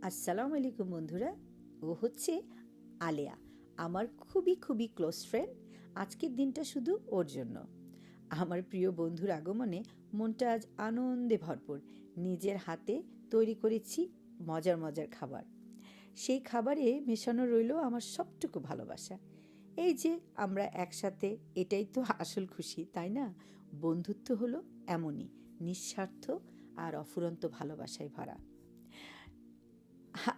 আসসালামু আলাইকুম বন্ধুরা। ও হচ্ছে আলেয়া, আমার খুবই খুবই ক্লোজ ফ্রেন্ড। আজকের দিনটা শুধু ওর জন্য। আমার প্রিয় বন্ধুর আগমনে মনটা আজ আনন্দে ভরপুর। নিজের হাতে তৈরি করেছি মজার মজার খাবার। সেই খাবারে মেশানো রইল আমার সবটুকু ভালোবাসা। এই যে আমরা একসাথে, এটাই তো আসল খুশি, তাই না? বন্ধুত্ব হলো এমনই, নিঃস্বার্থ আর অফুরন্ত ভালোবাসায় ভরা।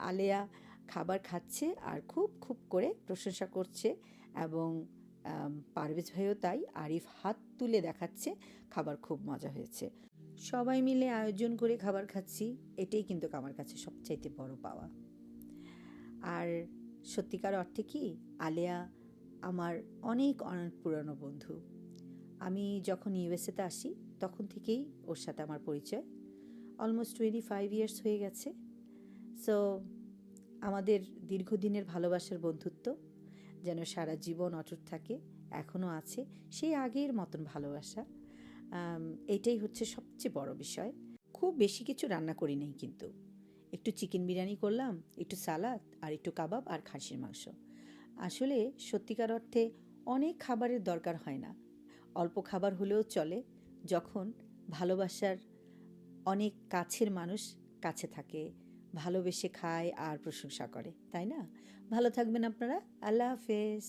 আলেয়া খাবার খাচ্ছে আর খুব খুব করে প্রশংসা করছে, এবং পারভেজ ভাইও তাই। আরিফ হাত তুলে দেখাচ্ছে খাবার খুব মজা হয়েছে। সবাই মিলে আয়োজন করে খাবার খাচ্ছি, এটাই কিন্তু আমার কাছে সবচাইতে বড় পাওয়া। আর সত্যিকার অর্থে কি, আলেয়া আমার অনেক অনেক পুরনো বন্ধু। আমি যখন ইউএসএতে আসি তখন থেকেই ওর সাথে আমার পরিচয়। অলমোস্ট 25 ইয়ার্স হয়ে গেছে। সো আমাদের দীর্ঘদিনের ভালোবাসার বন্ধুত্ব যেন সারা জীবন অটুট থাকে, এখনও আছে সেই আগের মতন ভালোবাসা। এটাই হচ্ছে সবচেয়ে বড় বিষয়। খুব বেশি কিছু রান্না করি নাই, কিন্তু একটু চিকেন বিরিয়ানি করলাম, একটু সালাদ আর একটু কাবাব আর খাসির মাংস। আসলে সত্যিকার অর্থে অনেক খাবারের দরকার হয় না, অল্প খাবার হলেও চলে যখন ভালোবাসার অনেক কাছের মানুষ কাছে থাকে, ভালোবেসে খায় আর প্রশংসা করে, তাই না? ভালো থাকবেন আপনারা। আল্লাহ হাফেজ।